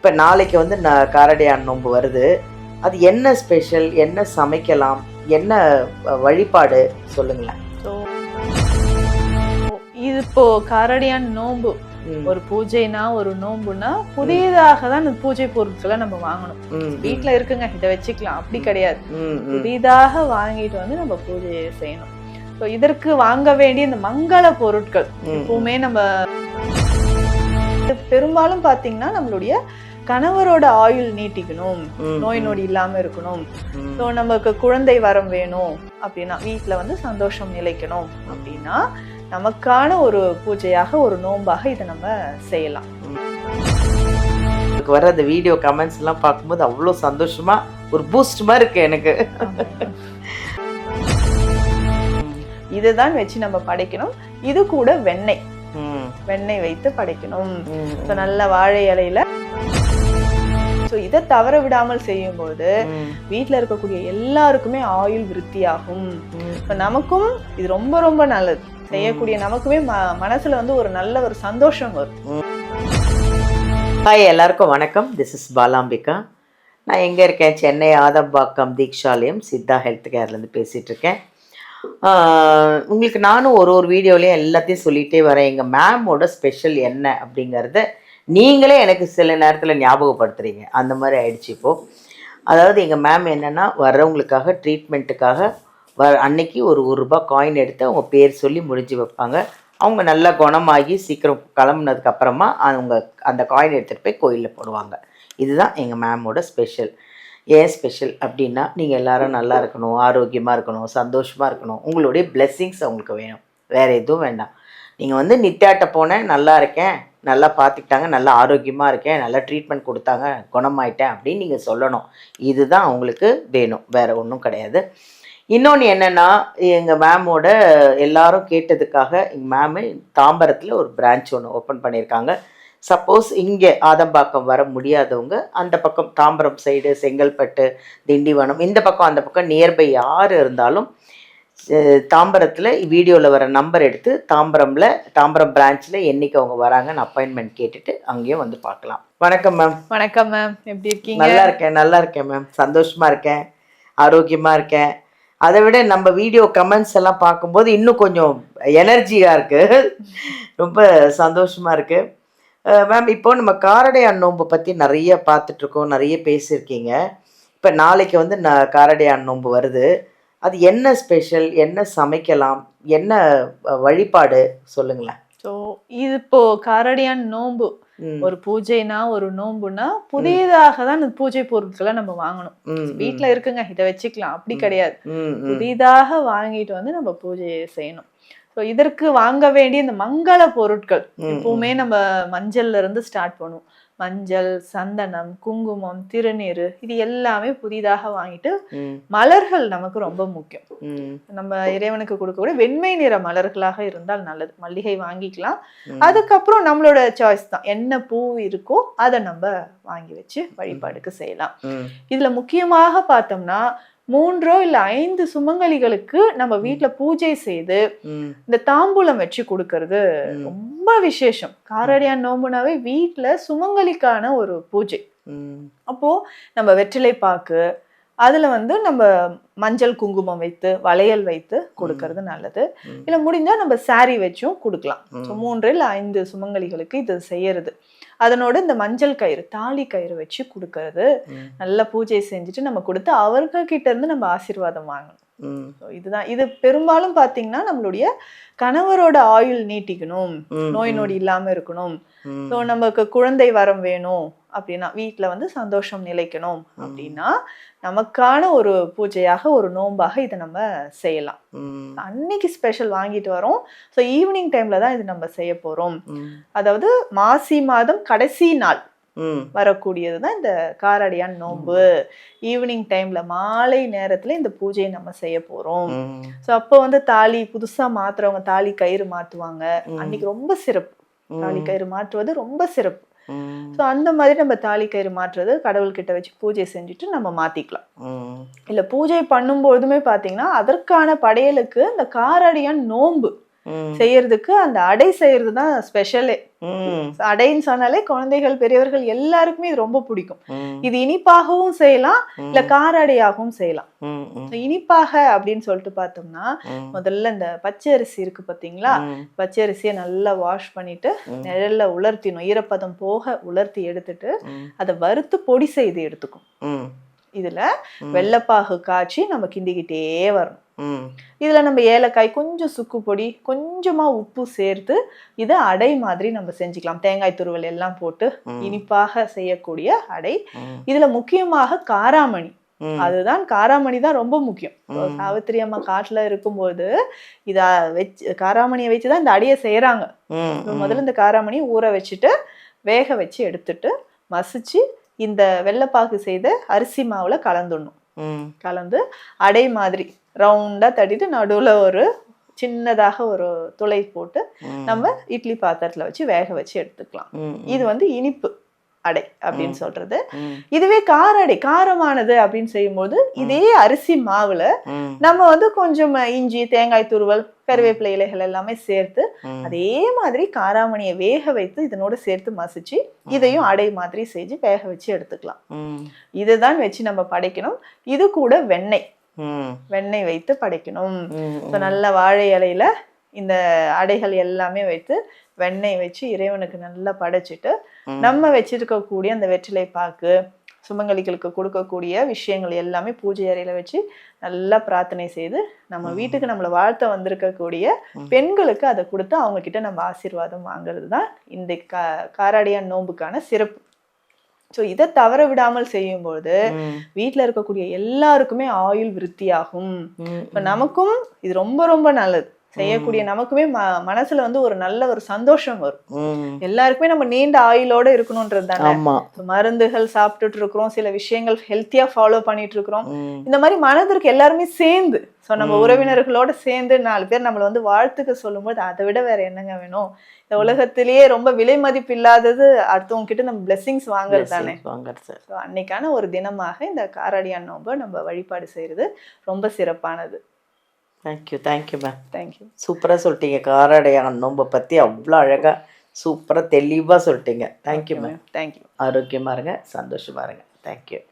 இப்போ நாளைக்கு வந்து காரடையான் நோன்பு வருது. அது என்ன ஸ்பெஷல்? என்ன சமைக்கலாம்? என்ன வழிபாடு சொல்லுங்களேன். ஸோ இது இப்போ காரடையான் நோன்பு ஒரு பூஜைனா ஒரு நோன்புனா புதியதாக தான் இந்த பூஜை பொருட்களை நம்ம வாங்கணும். வீட்டுல இருக்குங்க இதை வச்சுக்கலாம் அப்படி கிடையாது. புதிதாக வாங்கிட்டு வந்து நம்ம பூஜையை செய்யணும். ஸோ இதற்கு வாங்க வேண்டிய இந்த மங்கள பொருட்கள் எப்பவுமே நம்ம பெரும்பாலும் பாத்தீங்கன்னா நம்மளுடைய கணவரோட ஆயுள் நீட்டிக்கணும், நோய் நொடி இல்லாம இருக்கணும், ஸோ நமக்கு குழந்தை வரம் வேணும் அப்படின்னா, வீட்டுல வந்து சந்தோஷம் நிலைக்கணும் அப்படின்னா நமக்கான ஒரு பூஜையாக ஒரு நோன்பாக இதை நம்ம செய்யலாம். வர அந்த வீடியோ கமெண்ட்ஸ் எல்லாம் பார்க்கும்போது அவ்வளோ சந்தோஷமா ஒரு பூஸ்ட் மாதிரி இருக்கு எனக்கு. இதுதான் வச்சு நம்ம படைக்கணும். இது கூட வெண்ணெய் வைத்து படைக்கணும். ஸோ நல்ல வாழை இலையில. ஸோ இதை தவற விடாமல் செய்யும்போது வீட்டில் இருக்கக்கூடிய எல்லாருக்குமே ஆயுள் விருத்தியாகும். ஸோ நமக்கும் இது ரொம்ப ரொம்ப நல்லது. செய்யக்கூடிய நமக்குமே மனசுல வந்து ஒரு நல்ல ஒரு சந்தோஷம் வரும். ஹாய், எல்லாருக்கும் வணக்கம். This is Balambika. நான் எங்கே இருக்கேன்? சென்னை ஆதம்பாக்கம் தீக்ஷாலயம் சித்தா ஹெல்த் கேர்லேருந்து பேசிகிட்டு இருக்கேன். உங்களுக்கு நானும் ஒரு வீடியோலையும் எல்லாத்தையும் சொல்லிகிட்டே வரேன். எங்கள் மேமோட ஸ்பெஷல் என்ன அப்படிங்கிறத நீங்களே எனக்கு சில நேரத்தில் ஞாபகப்படுத்துகிறீங்க. அந்த மாதிரி ஆயிடுச்சு இப்போது. அதாவது எங்கள் மேம் என்னென்னா, வர்றவங்களுக்காக ட்ரீட்மெண்ட்டுக்காக அன்னைக்கு ஒரு ரூபாய் காயின் எடுத்து அவங்க பேர் சொல்லி முடிஞ்சு வைப்பாங்க. அவங்க நல்லா குணமாகி சீக்கிரம் கிளம்புனதுக்கப்புறமா அவங்க அந்த காயின் எடுத்துகிட்டு போய் கோயிலில் போடுவாங்க. இதுதான் எங்கள் மேமோட ஸ்பெஷல். ஏன் ஸ்பெஷல் அப்படின்னா, நீங்கள் எல்லோரும் நல்லா இருக்கணும், ஆரோக்கியமாக இருக்கணும், சந்தோஷமாக இருக்கணும், உங்களுடைய பிளெஸ்ஸிங்ஸ் அவங்களுக்கு வேணும், வேறு எதுவும் வேண்டாம். நீங்கள் வந்து நித்யாட்ட போனேன், நல்லா இருக்கேன், நல்லா பார்த்துக்கிட்டாங்க, நல்லா ஆரோக்கியமாக இருக்கேன், நல்லா ட்ரீட்மெண்ட் கொடுத்தாங்க, குணமாயிட்டேன் அப்படின்னு நீங்கள் சொல்லணும். இதுதான் அவங்களுக்கு வேணும், வேறு ஒன்றும் கிடையாது. இன்னொன்று என்னென்னா, எங்கள் மேமோட எல்லாரும் கேட்டதுக்காக எங்கள் மேமு தாம்பரத்தில் ஒரு பிரான்ச் ஒன்று ஓப்பன் பண்ணியிருக்காங்க. சப்போஸ் இங்கே ஆதம்பாக்கம் வர முடியாதவங்க அந்த பக்கம் தாம்பரம் சைடு, செங்கல்பட்டு, திண்டிவனம், இந்த பக்கம் அந்த பக்கம் நியர்பை யார் இருந்தாலும் தாம்பரத்தில் வீடியோவில் வர நம்பர் எடுத்து தாம்பரம் பிரான்ச்சில் என்றைக்கு அவங்க வராங்கன்னு அப்பாயின்மெண்ட் கேட்டுட்டு அங்கேயும் வந்து பார்க்கலாம். வணக்கம் மேம். வணக்கம் மேம், எப்படி இருக்கீங்க? நல்லா இருக்கேன் மேம், சந்தோஷமாக இருக்கேன், ஆரோக்கியமாக இருக்கேன். அதை விட நம்ம வீடியோ கமெண்ட்ஸ் எல்லாம் பார்க்கும்போது இன்னும் கொஞ்சம் எனர்ஜியாக இருக்குது, ரொம்ப சந்தோஷமாக இருக்குது. மேம், இப்போ நம்ம காரடையான் நோன்பு பற்றி நிறைய பார்த்துட்ருக்கோம், நிறைய பேசியிருக்கீங்க. இப்போ நாளைக்கு வந்து காரடையான் நோன்பு வருது. அது என்ன ஸ்பெஷல்? என்ன சமைக்கலாம்? என்ன வழிபாடு சொல்லுங்களேன். ஸோ இது இப்போ காரடையான் நோன்பு ஒரு பூஜைனா ஒரு நோன்புனா புதியதாக தான் இந்த பூஜை பொருட்களை நம்ம வாங்கணும். வீட்டுல இருக்குங்க இதை வச்சுக்கலாம் அப்படி கிடையாது. புதிதாக வாங்கிட்டு வந்து நம்ம பூஜையை செய்யணும். ஸோ இதற்கு வாங்க வேண்டிய இந்த மங்கள பொருட்கள் எப்பவுமே நம்ம மஞ்சள்ல இருந்து ஸ்டார்ட் பண்ணுவோம். மஞ்சள், சந்தனம், குங்குமம், திருநீர், இது எல்லாமே புதிதாக வாங்கிட்டு, மலர்கள் நமக்கு ரொம்ப முக்கியம். நம்ம இறைவனுக்கு கொடுக்கக்கூடிய வெண்மை நிற மலர்களாக இருந்தால் நல்லது. மல்லிகை வாங்கிக்கலாம். அதுக்கப்புறம் நம்மளோட சாய்ஸ் தான், என்ன பூ இருக்கோ அதை நம்ம வாங்கி வச்சு வழிபாடுக்கு செய்யலாம். இதுல முக்கியமாக பார்த்தோம்னா 3 இல்ல 5 சுமங்கலிகளுக்கு நம்ம வீட்டுல பூஜை செய்து இந்த தாம்பூலம் வச்சு கொடுக்கறது ரொம்ப விசேஷம். காரடையான் நோம்புனாவே வீட்டுல சுமங்கலிக்கான ஒரு பூஜை. அப்போ நம்ம வெற்றிலை பாக்கு, அதுல வந்து நம்ம மஞ்சள் குங்குமம் வைத்து வளையல் வைத்து கொடுக்கறது நல்லது. இல்ல முடிஞ்சா நம்ம சாரி வச்சும் கொடுக்கலாம். 3 இல்ல 5 சுமங்கலிகளுக்கு இது செய்யறது. அதனோட இந்த மஞ்சள் கயிறு, தாலி கயிறு வச்சு கொடுக்கறது, நல்ல பூஜை செஞ்சுட்டு நம்ம கொடுத்து அவர்கள் கிட்ட இருந்து நம்ம ஆசீர்வாதம் வாங்கணும். இதுதான். இது பெரும்பாலும் பாத்தீங்கன்னா நம்மளுடைய கணவரோட ஆயுள் நீட்டிக்கணும், நோய் நொடி இல்லாம இருக்கணும், ஸோ நமக்கு குழந்தை வரம் வேணும் அப்படின்னா, வீட்டுல வந்து சந்தோஷம் நிலைக்கணும் அப்படின்னா நமக்கான ஒரு பூஜையாக ஒரு நோன்பாக இதை நம்ம செய்யலாம். அன்னைக்கு ஸ்பெஷல் வாங்கிட்டு வரோம். ஸோ ஈவினிங் டைம்ல தான் இது நம்ம செய்ய போறோம். அதாவது மாசி மாதம் கடைசி நாள் வரக்கூடியதுதான் இந்த காரடையான் நோன்பு. ஈவினிங் டைம்ல மாலை நேரத்துல இந்த பூஜையை நம்ம செய்ய போறோம். ஸோ அப்போ வந்து தாலி புதுசா மாத்துறவங்க தாலி கயிறு மாத்துவாங்க. அன்னைக்கு ரொம்ப சிறப்பு. தாலி கயிறு மாற்றுவது ரொம்ப சிறப்பு. ஸோ அந்த மாதிரி நம்ம தாலி கயிறு மாற்றுறது கடவுள்கிட்ட வச்சு பூஜை செஞ்சுட்டு நம்ம மாத்திக்கலாம். இல்ல பூஜை பண்ணும்போதுமே பாத்தீங்கன்னா அதற்கான படையலுக்கு இந்த காரடையான் நோன்பு செய்யறதுக்கு அந்த அடை செய்யறது தான் ஸ்பெஷலே. அடைன்னு சொன்னாலே குழந்தைகள் பெரியவர்கள் எல்லாருக்குமே இது ரொம்ப பிடிக்கும். இது இனிப்பாகவும் செய்யலாம், இல்ல கார அடையாகவும் செய்யலாம். இனிப்பாக அப்படின்னு சொல்லிட்டு பார்த்தோம்னா முதல்ல இந்த பச்சை அரிசி இருக்கு பாத்தீங்களா, பச்சை அரிசியை நல்லா வாஷ் பண்ணிட்டு நிழல்ல உலர்த்திணும், ஈரப்பதம் போக உலர்த்தி எடுத்துட்டு அதை வறுத்து பொடி செய்து எடுத்துக்கும். இதுல வெள்ளைப்பாகு காய்ச்சி நம்ம கிண்டிக்கிட்டே வரணும். இதுல நம்ம ஏலக்காய், கொஞ்சம் சுக்கு பொடி, கொஞ்சமா உப்பு சேர்த்து இதை அடை மாதிரி நம்ம செஞ்சுக்கலாம். தேங்காய் துருவல் எல்லாம் போட்டு இனிப்பாக செய்யக்கூடிய அடை. இதுல முக்கியமாக காராமணி, அதுதான் காராமணி தான் ரொம்ப முக்கியம். சாவித்திரி அம்மா காட்டுல இருக்கும்போது இத வச்சு காராமணியை வச்சுதான் இந்த அடையை செய்யறாங்க. முதல்ல இந்த காராமணி ஊற வச்சுட்டு வேக வச்சு எடுத்துட்டு மசிச்சு இந்த வெள்ளைப்பாகு செய்த அரிசி மாவுல கலந்துடணும். கலந்து அடை மாதிரி ரவுண்டா தட்டிட்டு நடுவுல ஒரு சின்னதாக ஒரு துளை போட்டு நம்ம இட்லி பாத்திரத்துல வச்சு வேக வச்சு எடுத்துக்கலாம். இது வந்து இனிப்பு அடை அப்படின்னு சொல்றது. இதுவே கார அடை, காரமானது அப்படின்னு செய்யும்போது இதே அரிசி மாவுல நம்ம வந்து கொஞ்சம் இஞ்சி, தேங்காய் துருவல், கருவேப்பிலை இலைகள் எல்லாமே சேர்த்து அதே மாதிரி காராமணியை வேக வைத்து இதனோட சேர்த்து மசிச்சு இதையும் அடை மாதிரி செஞ்சு வேக வச்சு எடுத்துக்கலாம். இதுதான் வச்சு நம்ம படைக்கணும். இது கூட வெண்ணெய் வைத்து படைக்கணும். நல்ல வாழை இலையில இந்த அடைகள் எல்லாமே வைத்து வெண்ணெய் வச்சு இறைவனுக்கு நல்லா படைச்சிட்டு நம்ம வச்சிருக்கக்கூடிய அந்த வெற்றிலை பாக்கு, சுமங்கலிகளுக்கு கொடுக்கக்கூடிய விஷயங்கள் எல்லாமே பூஜை அறையில வச்சு நல்லா பிரார்த்தனை செய்து நம்ம வீட்டுக்கு நம்மளை வாழ்த்த வந்திருக்கக்கூடிய பெண்களுக்கு அதை கொடுத்து அவங்க கிட்ட நம்ம ஆசீர்வாதம் வாங்குறது தான் இந்த காராடியான் நோன்புக்கான சிறப்பு. ஸோ இதை தவற விடாமல் செய்யும்போது வீட்டில் இருக்கக்கூடிய எல்லாருக்குமே ஆயுள் விருத்தியாகும். இப்போ நமக்கும் இது ரொம்ப ரொம்ப நல்லது. செய்யக்கூடிய நமக்குமே மனசுல வந்து ஒரு நல்ல ஒரு சந்தோஷம் வரும். எல்லாருக்குமே நம்ம நீண்ட ஆயுளோட இருக்கணும்ன்றது தானே. மருந்துகள் சாப்பிட்டுட்டு இருக்கிறோம், சில விஷயங்கள் ஹெல்த்தியா ஃபாலோ பண்ணிட்டு இருக்கிறோம். இந்த மாதிரி மனதிற்கு எல்லாருமே சேர்ந்து நம்ம உறவினர்களோட சேர்ந்து 4 பேர் நம்மளை வந்து வாழ்த்துக்க சொல்லும்போது அதை விட வேற என்னங்க வேணும்? இந்த உலகத்திலேயே ரொம்ப விலை மதிப்பு இல்லாதது அடுத்தவங்க கிட்ட நம்ம பிளெஸிங்ஸ் வாங்குறது தானே. அன்னைக்கான ஒரு தினமாக இந்த காராடியான் நோன்பை நம்ம வழிபாடு செய்யறது ரொம்ப சிறப்பானது. Thank you ma'am. தேங்க்யூ. சூப்பராக சொல்லிட்டீங்க. காராடையான் நோன்பை பற்றி அவ்வளோ அழகாக சூப்பராக தெளிவாக சொல்லிட்டீங்க. Thank you ma'am. தேங்க்யூ. ஆரோக்கியமாக இருங்க, சந்தோஷமாக இருங்க. தேங்க்யூ.